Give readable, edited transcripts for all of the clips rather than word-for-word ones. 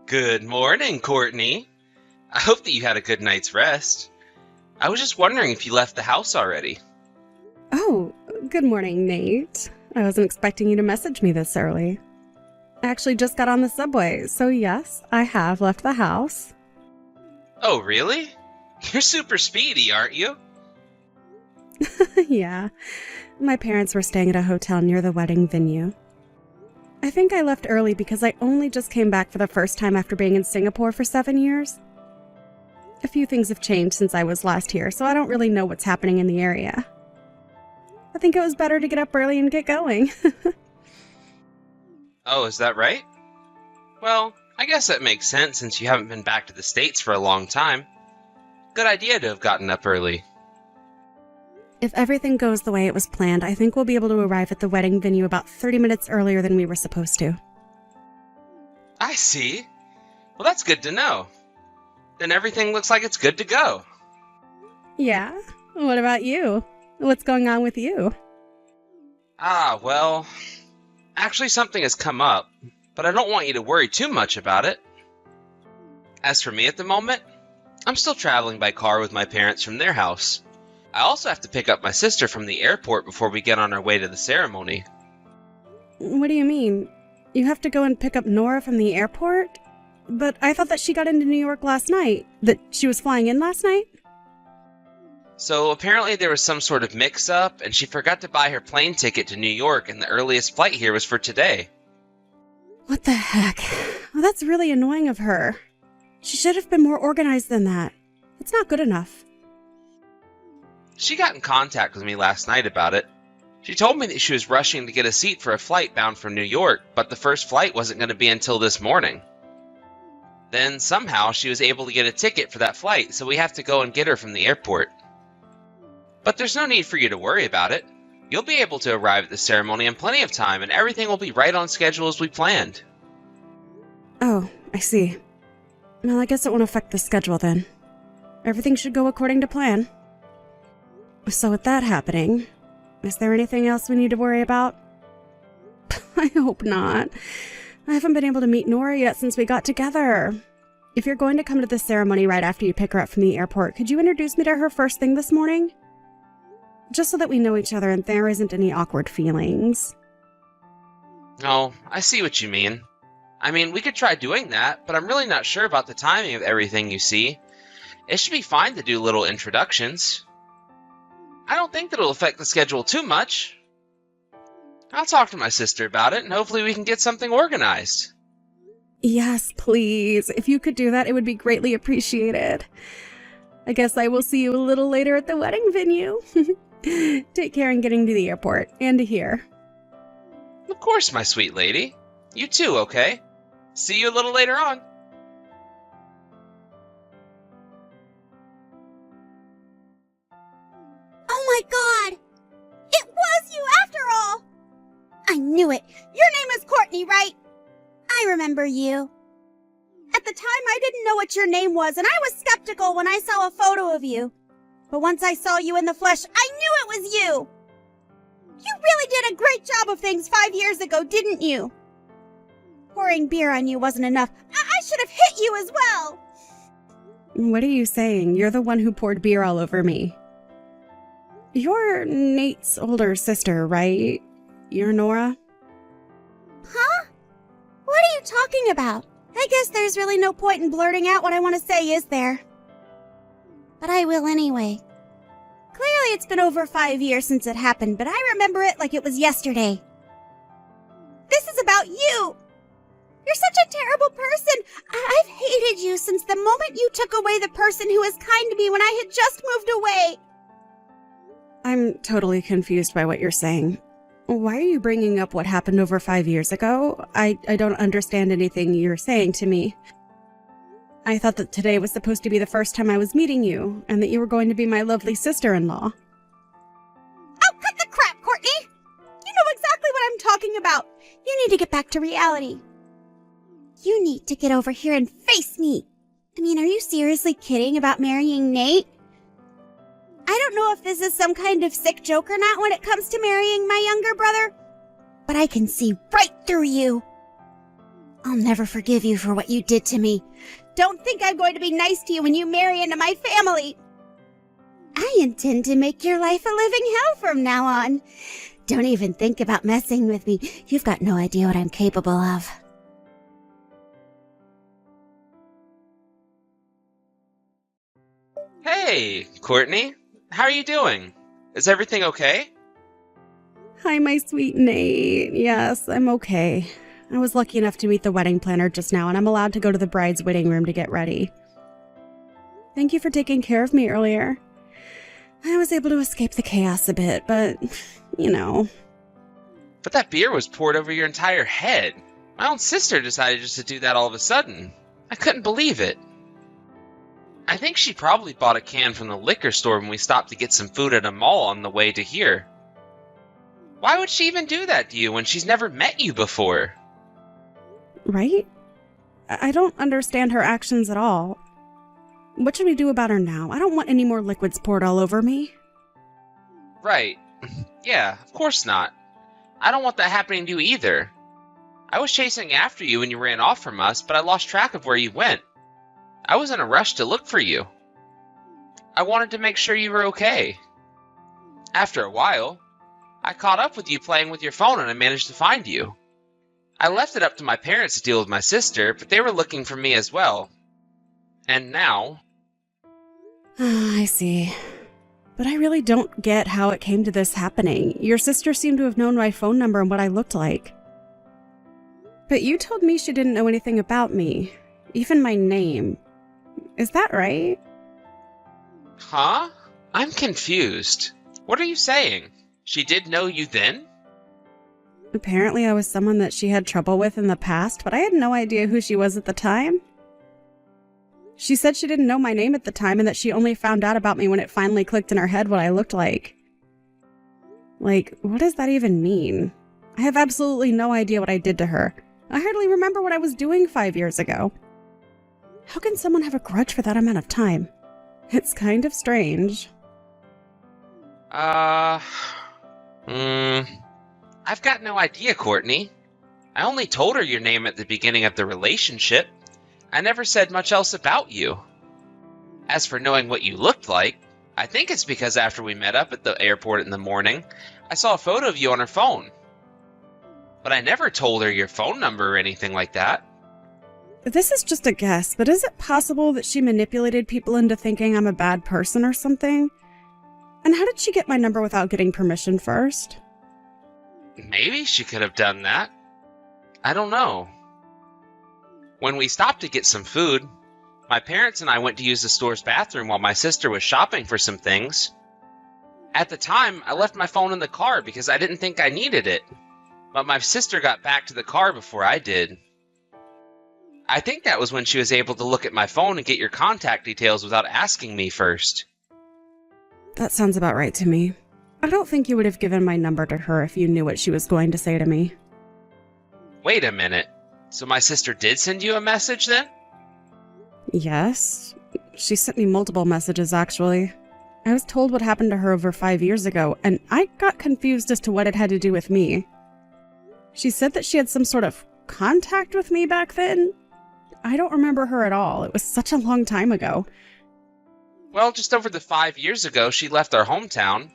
Good morning, Courtney. I hope that you had a good night's rest. I was just wondering if you left the house already. Oh, good morning, Nate. I wasn't expecting you to message me this early. I actually just got on the subway, so yes, I have left the house. Oh, really? You're super speedy, aren't you? Yeah, my parents were staying at a hotel near the wedding venue. I think I left early because I only just came back for the first time after being in Singapore for 7 years. A few things have changed since I was last here, so I don't really know what's happening in the area. I think it was better to get up early and get going. Oh, is that right? Well, I guess that makes sense since you haven't been back to the States for a long time. Good idea to have gotten up early. If everything goes the way it was planned, I think we'll be able to arrive at the wedding venue about 30 minutes earlier than we were supposed to. I see. Well, that's good to know. Then everything looks like it's good to go. Yeah? What about you? What's going on with you? Well, actually something has come up, but I don't want you to worry too much about it. As for me at the moment, I'm still traveling by car with my parents from their house. I also have to pick up my sister from the airport before we get on our way to the ceremony. What do you mean? You have to go and pick up Nora from the airport? But I thought that she got into New York last night. That she was flying in last night? So apparently there was some sort of mix-up, and she forgot to buy her plane ticket to New York, and the earliest flight here was for today. What the heck? Well, that's really annoying of her. She should have been more organized than that. It's not good enough. She got in contact with me last night about it. She told me that she was rushing to get a seat for a flight bound from New York, but the first flight wasn't going to be until this morning. Then somehow she was able to get a ticket for that flight, so we have to go and get her from the airport. But there's no need for you to worry about it. You'll be able to arrive at the ceremony in plenty of time, and everything will be right on schedule as we planned. Oh, I see. Well, I guess it won't affect the schedule then. Everything should go according to plan. So with that happening, is there anything else we need to worry about? I hope not. I haven't been able to meet Nora yet since we got together. If you're going to come to the ceremony right after you pick her up from the airport, could you introduce me to her first thing this morning? Just so that we know each other and there isn't any awkward feelings. Oh, I see what you mean. I mean, we could try doing that, but I'm really not sure about the timing of everything, you see. It should be fine to do little introductions. I don't think that it'll affect the schedule too much. I'll talk to my sister about it, and hopefully we can get something organized. Yes, please. If you could do that, it would be greatly appreciated. I guess I will see you a little later at the wedding venue. Take care in getting to the airport and to here. Of course, my sweet lady. You too, okay? See you a little later on. Oh my god! It was you after all! I knew it! Your name is Courtney, right? I remember you. At the time, I didn't know what your name was, and I was skeptical when I saw a photo of you. But once I saw you in the flesh, I knew it was you! You really did a great job of things 5 years ago, didn't you? Pouring beer on you wasn't enough. I should have hit you as well! What are you saying? You're the one who poured beer all over me. You're Nate's older sister, right? You're Nora? Huh? What are you talking about? I guess there's really no point in blurting out what I want to say, is there? But I will anyway. Clearly it's been over 5 years since it happened, but I remember it like it was yesterday. This is about you! You're such a terrible person! I've hated you since the moment you took away the person who was kind to me when I had just moved away! I'm totally confused by what you're saying. Why are you bringing up what happened over 5 years ago? I don't understand anything you're saying to me. I thought that today was supposed to be the first time I was meeting you, and that you were going to be my lovely sister-in-law. Oh, cut the crap, Courtney! You know exactly what I'm talking about! You need to get back to reality. You need to get over here and face me! I mean, are you seriously kidding about marrying Nate? I don't know if this is some kind of sick joke or not when it comes to marrying my younger brother, but I can see right through you. I'll never forgive you for what you did to me. Don't think I'm going to be nice to you when you marry into my family. I intend to make your life a living hell from now on. Don't even think about messing with me. You've got no idea what I'm capable of. Hey, Courtney. How are you doing? Is everything okay? Hi, my sweet Nate. Yes, I'm okay. I was lucky enough to meet the wedding planner just now, and I'm allowed to go to the bride's waiting room to get ready. Thank you for taking care of me earlier. I was able to escape the chaos a bit, but, you know. But that beer was poured over your entire head. My own sister decided just to do that all of a sudden. I couldn't believe it. I think she probably bought a can from the liquor store when we stopped to get some food at a mall on the way to here. Why would she even do that to you when she's never met you before? Right? I don't understand her actions at all. What should we do about her now? I don't want any more liquids poured all over me. Right. Yeah, of course not. I don't want that happening to you either. I was chasing after you when you ran off from us, but I lost track of where you went. I was in a rush to look for you. I wanted to make sure you were okay. After a while, I caught up with you playing with your phone and I managed to find you. I left it up to my parents to deal with my sister, but they were looking for me as well. And now... I see. But I really don't get how it came to this happening. Your sister seemed to have known my phone number and what I looked like. But you told me she didn't know anything about me, even my name. Is that right? Huh? I'm confused. What are you saying? She did know you then? Apparently I was someone that she had trouble with in the past, but I had no idea who she was at the time. She said she didn't know my name at the time and that she only found out about me when it finally clicked in her head what I looked like. Like, what does that even mean? I have absolutely no idea what I did to her. I hardly remember what I was doing 5 years ago. How can someone have a grudge for that amount of time? It's kind of strange. I've got no idea, Courtney. I only told her your name at the beginning of the relationship. I never said much else about you. As for knowing what you looked like, I think it's because after we met up at the airport in the morning, I saw a photo of you on her phone. But I never told her your phone number or anything like that. This is just a guess, but is it possible that she manipulated people into thinking I'm a bad person or something? And how did she get my number without getting permission first? Maybe she could have done that. I don't know. When we stopped to get some food, my parents and I went to use the store's bathroom while my sister was shopping for some things. At the time, I left my phone in the car because I didn't think I needed it. But my sister got back to the car before I did. I think that was when she was able to look at my phone and get your contact details without asking me first. That sounds about right to me. I don't think you would have given my number to her if you knew what she was going to say to me. Wait a minute. So my sister did send you a message then? Yes. She sent me multiple messages, actually. I was told what happened to her over 5 years ago, and I got confused as to what it had to do with me. She said that she had some sort of contact with me back then. I don't remember her at all. It was such a long time ago. Well, just over the 5 years ago, she left our hometown.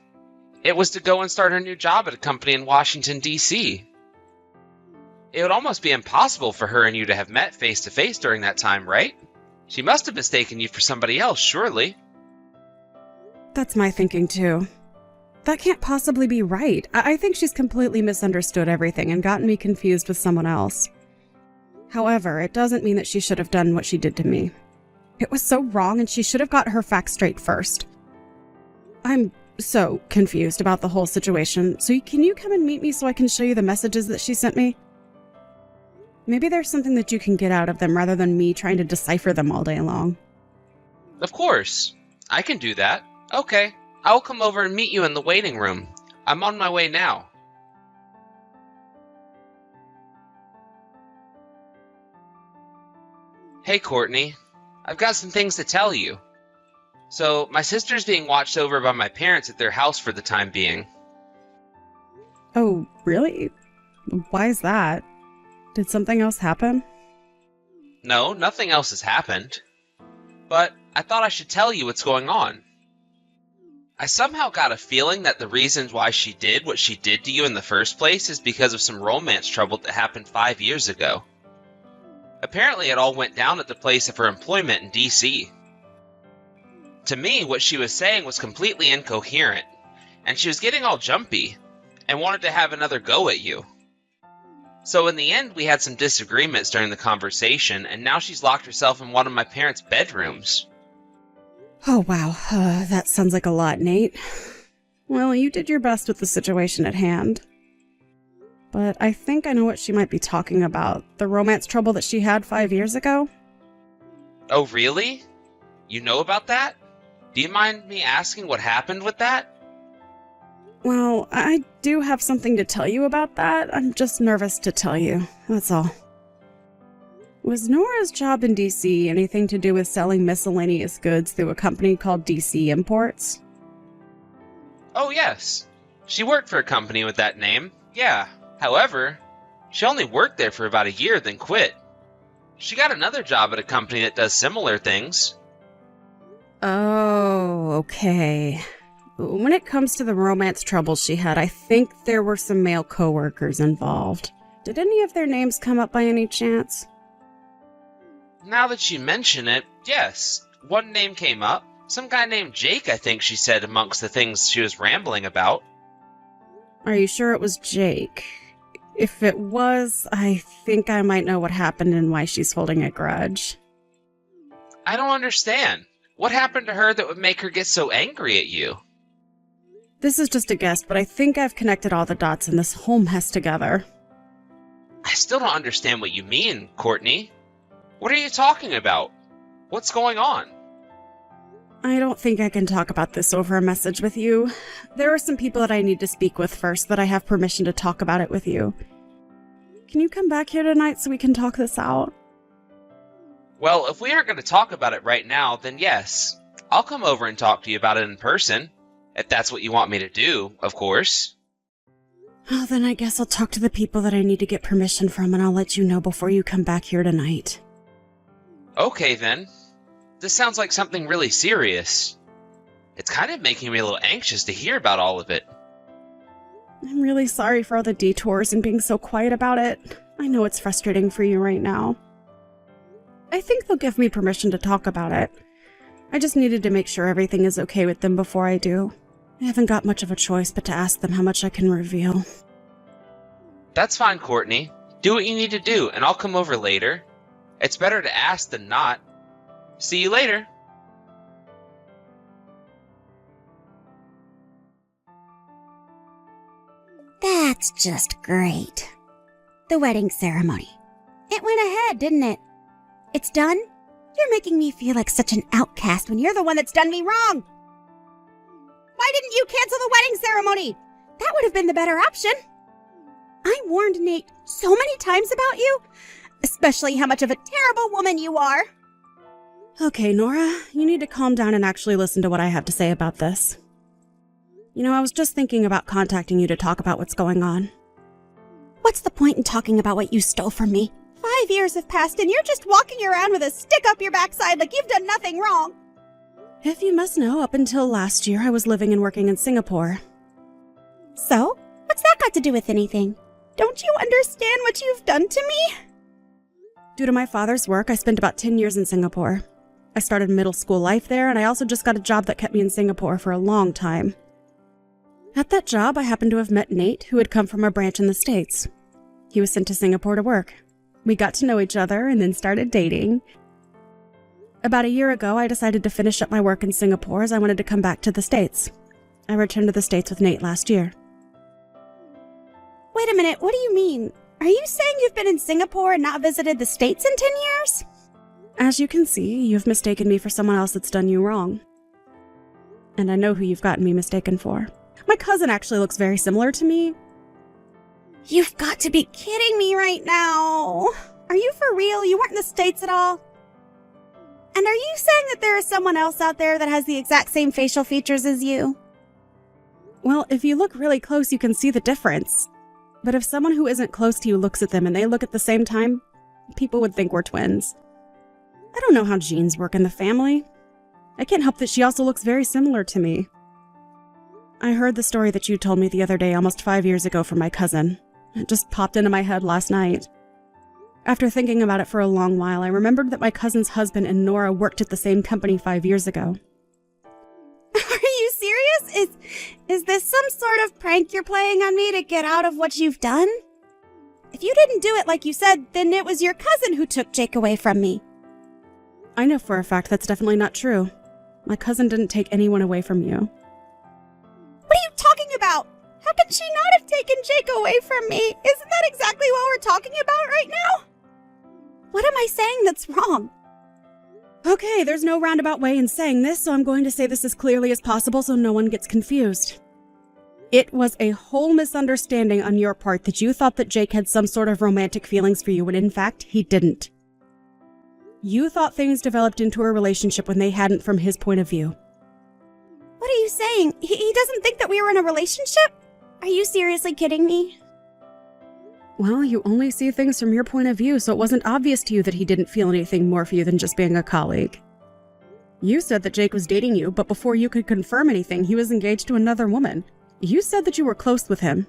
It was to go and start her new job at a company in Washington, D.C. It would almost be impossible for her and you to have met face to face during that time, right? She must have mistaken you for somebody else, surely. That's my thinking, too. That can't possibly be right. I think she's completely misunderstood everything and gotten me confused with someone else. However, it doesn't mean that she should have done what she did to me. It was so wrong, and she should have got her facts straight first. I'm so confused about the whole situation, so can you come and meet me so I can show you the messages that she sent me? Maybe there's something that you can get out of them rather than me trying to decipher them all day long. Of course. I can do that. Okay. I will come over and meet you in the waiting room. I'm on my way now. Hey, Courtney. I've got some things to tell you. So, my sister's being watched over by my parents at their house for the time being. Oh, really? Why is that? Did something else happen? No, nothing else has happened. But I thought I should tell you what's going on. I somehow got a feeling that the reasons why she did what she did to you in the first place is because of some romance trouble that happened 5 years ago. Apparently it all went down at the place of her employment in DC. To me, what she was saying was completely incoherent, and she was getting all jumpy, and wanted to have another go at you. So in the end, we had some disagreements during the conversation, and now she's locked herself in one of my parents' bedrooms. Oh, wow. That sounds like a lot, Nate. Well, you did your best with the situation at hand. But I think I know what she might be talking about. The romance trouble that she had 5 years ago? Oh, really? You know about that? Do you mind me asking what happened with that? Well, I do have something to tell you about that. I'm just nervous to tell you. That's all. Was Nora's job in DC anything to do with selling miscellaneous goods through a company called DC Imports? Oh, yes. She worked for a company with that name, yeah. However, she only worked there for about a year, then quit. She got another job at a company that does similar things. Oh, okay. When it comes to the romance troubles she had, I think there were some male coworkers involved. Did any of their names come up by any chance? Now that you mention it, yes. One name came up. Some guy named Jake, I think she said amongst the things she was rambling about. Are you sure it was Jake? If it was, I think I might know what happened and why she's holding a grudge. I don't understand. What happened to her that would make her get so angry at you? This is just a guess, but I think I've connected all the dots in this whole mess together. I still don't understand what you mean, Courtney. What are you talking about? What's going on? I don't think I can talk about this over a message with you. There are some people that I need to speak with first that I have permission to talk about it with you. Can you come back here tonight so we can talk this out? Well, if we aren't going to talk about it right now, then yes. I'll come over and talk to you about it in person. If that's what you want me to do, of course. Well, then I guess I'll talk to the people that I need to get permission from, and I'll let you know before you come back here tonight. Okay, then. This sounds like something really serious. It's kind of making me a little anxious to hear about all of it. I'm really sorry for all the detours and being so quiet about it. I know it's frustrating for you right now. I think they'll give me permission to talk about it. I just needed to make sure everything is okay with them before I do. I haven't got much of a choice but to ask them how much I can reveal. That's fine, Courtney. Do what you need to do, and I'll come over later. It's better to ask than not. See you later. That's just great. The wedding ceremony. It went ahead, didn't it? It's done? You're making me feel like such an outcast when you're the one that's done me wrong. Why didn't you cancel the wedding ceremony? That would have been the better option. I warned Nate so many times about you, especially how much of a terrible woman you are. Okay, Nora, you need to calm down and actually listen to what I have to say about this. You know, I was just thinking about contacting you to talk about what's going on. What's the point in talking about what you stole from me? 5 years have passed and you're just walking around with a stick up your backside like you've done nothing wrong. If you must know, up until last year, I was living and working in Singapore. So? What's that got to do with anything? Don't you understand what you've done to me? Due to my father's work, I spent about 10 years in Singapore. I started middle school life there, and I also just got a job that kept me in Singapore for a long time. At that job, I happened to have met Nate, who had come from a branch in the States. He was sent to Singapore to work. We got to know each other and then started dating. About a year ago, I decided to finish up my work in Singapore as I wanted to come back to the States. I returned to the States with Nate last year. Wait a minute, what do you mean? Are you saying you've been in Singapore and not visited the States in 10 years? As you can see, you've mistaken me for someone else that's done you wrong. And I know who you've gotten me mistaken for. My cousin actually looks very similar to me. You've got to be kidding me right now. Are you for real? You weren't in the States at all? And are you saying that there is someone else out there that has the exact same facial features as you? Well, if you look really close, you can see the difference. But if someone who isn't close to you looks at them and they look at the same time, people would think we're twins. I don't know how genes work in the family. I can't help that she also looks very similar to me. I heard the story that you told me the other day almost 5 years ago from my cousin. It just popped into my head last night. After thinking about it for a long while, I remembered that my cousin's husband and Nora worked at the same company 5 years ago. Are you serious? Is this some sort of prank you're playing on me to get out of what you've done? If you didn't do it like you said, then it was your cousin who took Jake away from me. I know for a fact that's definitely not true. My cousin didn't take anyone away from you. What are you talking about? How can she not have taken Jake away from me? Isn't that exactly what we're talking about right now? What am I saying that's wrong? Okay, there's no roundabout way in saying this, so I'm going to say this as clearly as possible so no one gets confused. It was a whole misunderstanding on your part that you thought that Jake had some sort of romantic feelings for you when in fact he didn't. You thought things developed into a relationship when they hadn't from his point of view. What are you saying? He doesn't think that we were in a relationship? Are you seriously kidding me? Well, you only see things from your point of view, so it wasn't obvious to you that he didn't feel anything more for you than just being a colleague. You said that Jake was dating you, but before you could confirm anything, he was engaged to another woman. You said that you were close with him.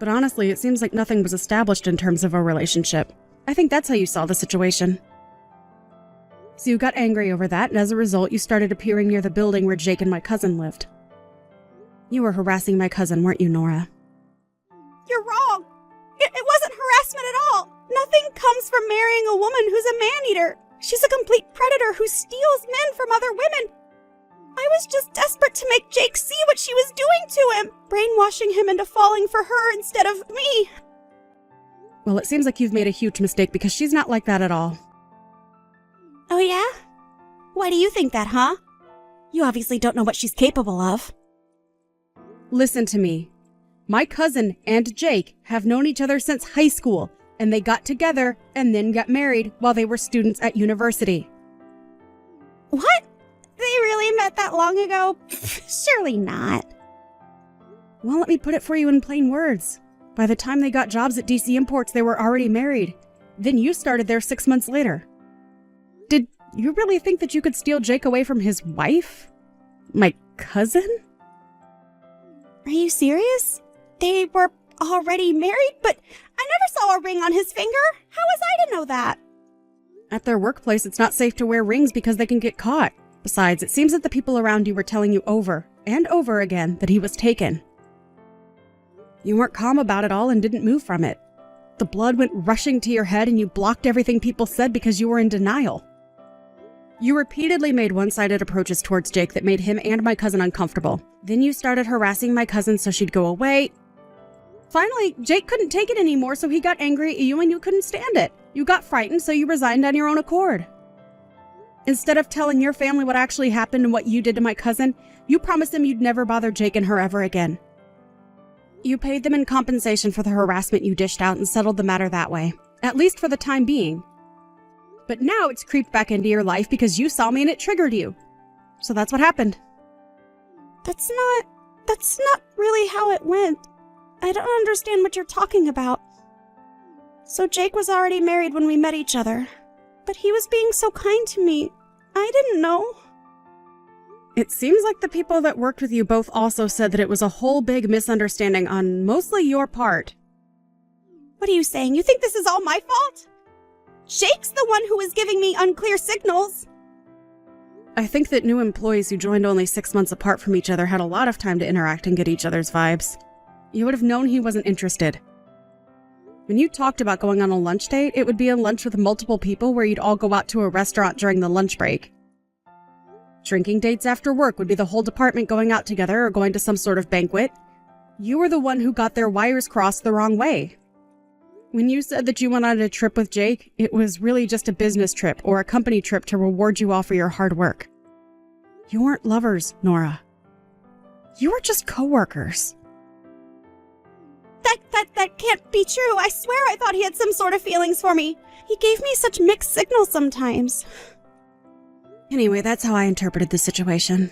But honestly, it seems like nothing was established in terms of a relationship. I think that's how you saw the situation. So you got angry over that, and as a result, you started appearing near the building where Jake and my cousin lived. You were harassing my cousin, weren't you, Nora? You're wrong. It wasn't harassment at all. Nothing comes from marrying a woman who's a man-eater. She's a complete predator who steals men from other women. I was just desperate to make Jake see what she was doing to him, brainwashing him into falling for her instead of me. Well, it seems like you've made a huge mistake because she's not like that at all. Oh yeah? Why do you think that, huh? You obviously don't know what she's capable of. Listen to me. My cousin and Jake have known each other since high school, and they got together and then got married while they were students at university. What? They really met that long ago? Surely not. Well, let me put it for you in plain words. By the time they got jobs at DC Imports, they were already married. Then you started there 6 months later. Did you really think that you could steal Jake away from his wife? My cousin? Are you serious? They were already married, but I never saw a ring on his finger. How was I to know that? At their workplace, it's not safe to wear rings because they can get caught. Besides, it seems that the people around you were telling you over and over again that he was taken. You weren't calm about it all and didn't move from it. The blood went rushing to your head and you blocked everything people said because you were in denial. You repeatedly made one-sided approaches towards Jake that made him and my cousin uncomfortable. Then you started harassing my cousin so she'd go away. Finally, Jake couldn't take it anymore, so he got angry at you and you couldn't stand it. You got frightened, so you resigned on your own accord. Instead of telling your family what actually happened and what you did to my cousin, you promised them you'd never bother Jake and her ever again. You paid them in compensation for the harassment you dished out and settled the matter that way, at least for the time being. But now it's creeped back into your life because you saw me and it triggered you. So that's what happened. That's not really how it went. I don't understand what you're talking about. So Jake was already married when we met each other, but he was being so kind to me. I didn't know. It seems like the people that worked with you both also said that it was a whole big misunderstanding on mostly your part. What are you saying? You think this is all my fault? Jake's the one who was giving me unclear signals. I think that new employees who joined only 6 months apart from each other had a lot of time to interact and get each other's vibes. You would have known he wasn't interested. When you talked about going on a lunch date, it would be a lunch with multiple people where you'd all go out to a restaurant during the lunch break. Drinking dates after work would be the whole department going out together or going to some sort of banquet. You were the one who got their wires crossed the wrong way. When you said that you went on a trip with Jake, it was really just a business trip or a company trip to reward you all for your hard work. You weren't lovers, Nora. You were just co-workers. That can't be true. I swear I thought he had some sort of feelings for me. He gave me such mixed signals sometimes. Anyway, that's how I interpreted the situation.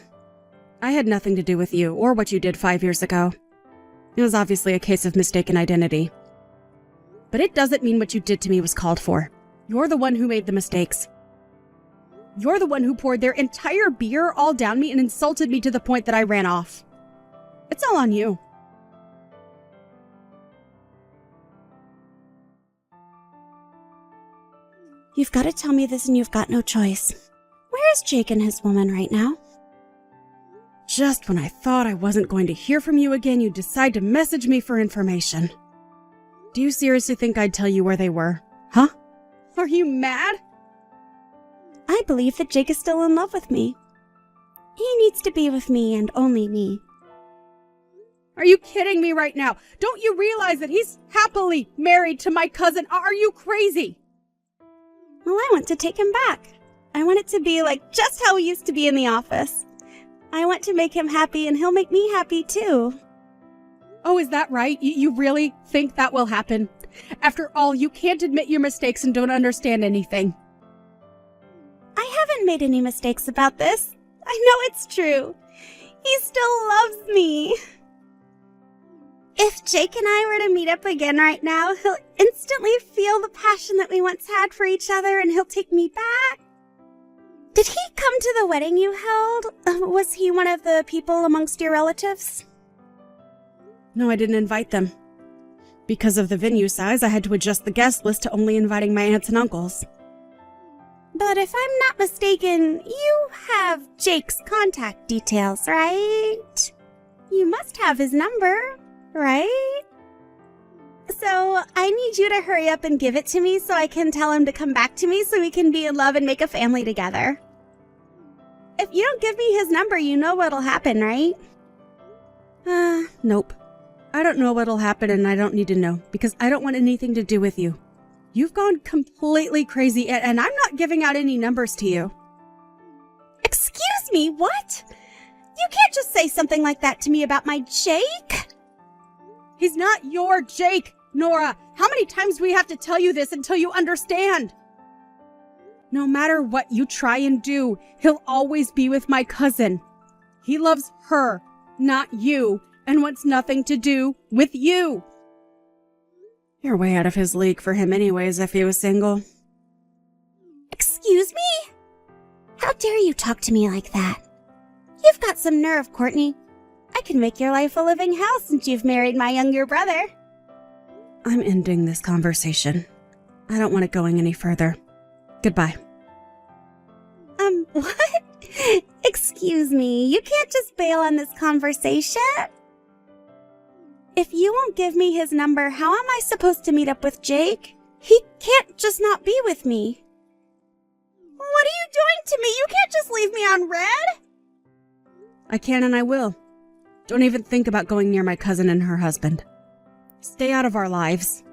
I had nothing to do with you or what you did 5 years ago. It was obviously a case of mistaken identity. But it doesn't mean what you did to me was called for. You're the one who made the mistakes. You're the one who poured their entire beer all down me and insulted me to the point that I ran off. It's all on you. You've got to tell me this and you've got no choice. Where is Jake and his woman right now? Just when I thought I wasn't going to hear from you again, you decide to message me for information. Do you seriously think I'd tell you where they were? Huh? Are you mad? I believe that Jake is still in love with me. He needs to be with me and only me. Are you kidding me right now? Don't you realize that he's happily married to my cousin? Are you crazy? Well, I want to take him back. I want it to be like just how we used to be in the office. I want to make him happy and he'll make me happy too. Oh, is that right? You really think that will happen? After all, you can't admit your mistakes and don't understand anything. I haven't made any mistakes about this. I know it's true. He still loves me. If Jake and I were to meet up again right now, he'll instantly feel the passion that we once had for each other and he'll take me back. Did he come to the wedding you held? Was he one of the people amongst your relatives? No, I didn't invite them. Because of the venue size, I had to adjust the guest list to only inviting my aunts and uncles. But if I'm not mistaken, you have Jake's contact details, right? You must have his number, right? So I need you to hurry up and give it to me so I can tell him to come back to me so we can be in love and make a family together. If you don't give me his number, you know what'll happen, right? Nope. I don't know what'll happen and I don't need to know because I don't want anything to do with you. You've gone completely crazy and I'm not giving out any numbers to you. Excuse me, what? You can't just say something like that to me about my Jake. He's not your Jake, Nora. How many times do we have to tell you this until you understand? No matter what you try and do, he'll always be with my cousin. He loves her, not you, and wants nothing to do with you. You're way out of his league for him anyways if he was single. Excuse me? How dare you talk to me like that? You've got some nerve, Courtney. I can make your life a living hell since you've married my younger brother. I'm ending this conversation. I don't want it going any further. Goodbye. What? Excuse me, you can't just bail on this conversation. If you won't give me his number, how am I supposed to meet up with Jake? He can't just not be with me. What are you doing to me? You can't just leave me on red. I can and I will. Don't even think about going near my cousin and her husband. Stay out of our lives.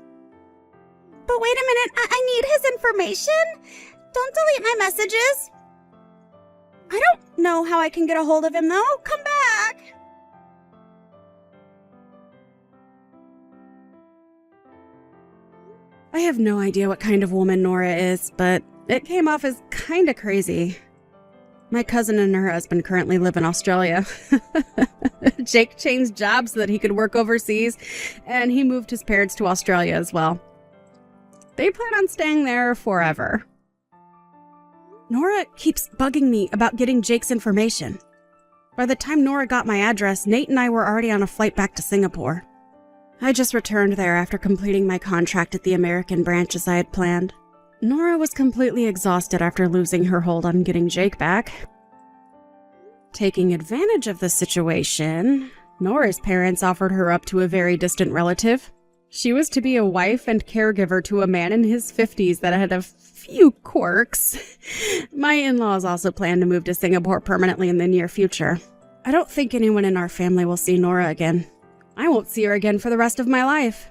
But wait a minute, I need his information. Don't delete my messages. I don't know how I can get a hold of him, though. Come back. I have no idea what kind of woman Nora is, but it came off as kinda crazy. My cousin and her husband currently live in Australia. Jake changed jobs so that he could work overseas, and he moved his parents to Australia as well. They plan on staying there forever. Nora keeps bugging me about getting Jake's information. By the time Nora got my address, Nate and I were already on a flight back to Singapore. I just returned there after completing my contract at the American branch as I had planned. Nora was completely exhausted after losing her hold on getting Jake back. Taking advantage of the situation, Nora's parents offered her up to a very distant relative. She was to be a wife and caregiver to a man in his 50s that had a few quirks. My in-laws also plan to move to Singapore permanently in the near future. I don't think anyone in our family will see Nora again. I won't see her again for the rest of my life.